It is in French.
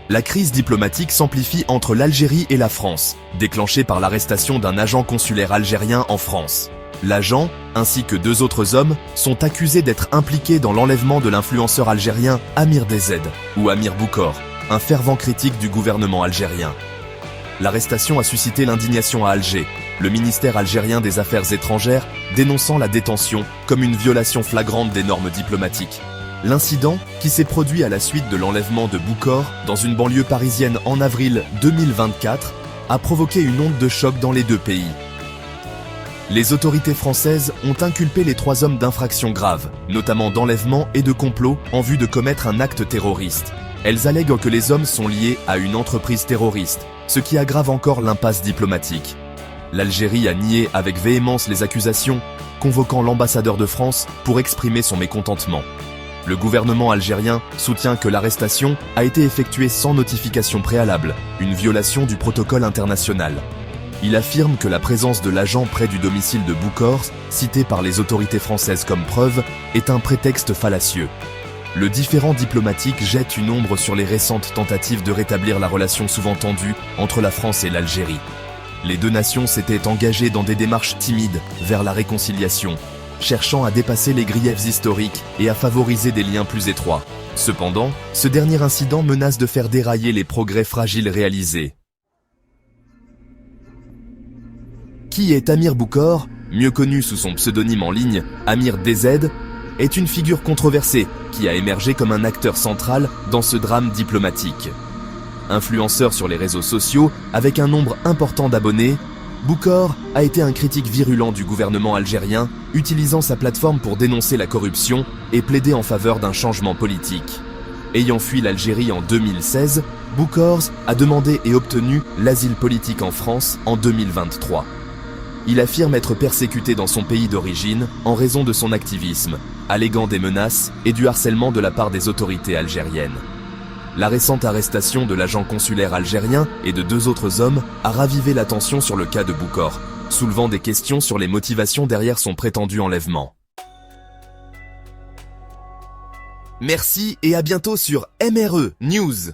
La crise diplomatique s'amplifie entre l'Algérie et la France, déclenchée par l'arrestation d'un agent consulaire algérien en France. L'agent, ainsi que 2 autres hommes, sont accusés d'être impliqués dans l'enlèvement de l'influenceur algérien Amir DZ, ou Amir Boukor, un fervent critique du gouvernement algérien. L'arrestation a suscité l'indignation à Alger, le ministère algérien des Affaires étrangères dénonçant la détention comme une violation flagrante des normes diplomatiques. L'incident, qui s'est produit à la suite de l'enlèvement de Boukor dans une banlieue parisienne en avril 2024, a provoqué une onde de choc dans les 2 pays. Les autorités françaises ont inculpé les 3 hommes d'infractions graves, notamment d'enlèvement et de complot en vue de commettre un acte terroriste. Elles allèguent que les hommes sont liés à une entreprise terroriste, ce qui aggrave encore l'impasse diplomatique. L'Algérie a nié avec véhémence les accusations, convoquant l'ambassadeur de France pour exprimer son mécontentement. Le gouvernement algérien soutient que l'arrestation a été effectuée sans notification préalable, une violation du protocole international. Il affirme que la présence de l'agent près du domicile de Boukor, cité par les autorités françaises comme preuve, est un prétexte fallacieux. Le différend diplomatique jette une ombre sur les récentes tentatives de rétablir la relation souvent tendue entre la France et l'Algérie. Les 2 nations s'étaient engagées dans des démarches timides vers la réconciliation, cherchant à dépasser les griefs historiques et à favoriser des liens plus étroits. Cependant, ce dernier incident menace de faire dérailler les progrès fragiles réalisés. Qui est Amir Boukor, mieux connu sous son pseudonyme en ligne Amir DZ, est une figure controversée qui a émergé comme un acteur central dans ce drame diplomatique. Influenceur sur les réseaux sociaux avec un nombre important d'abonnés, Boukor a été un critique virulent du gouvernement algérien, utilisant sa plateforme pour dénoncer la corruption et plaider en faveur d'un changement politique. Ayant fui l'Algérie en 2016, Boukor a demandé et obtenu l'asile politique en France en 2023. Il affirme être persécuté dans son pays d'origine en raison de son activisme, alléguant des menaces et du harcèlement de la part des autorités algériennes. La récente arrestation de l'agent consulaire algérien et de 2 autres hommes a ravivé l'attention sur le cas de Boukor, soulevant des questions sur les motivations derrière son prétendu enlèvement. Merci et à bientôt sur MRE News.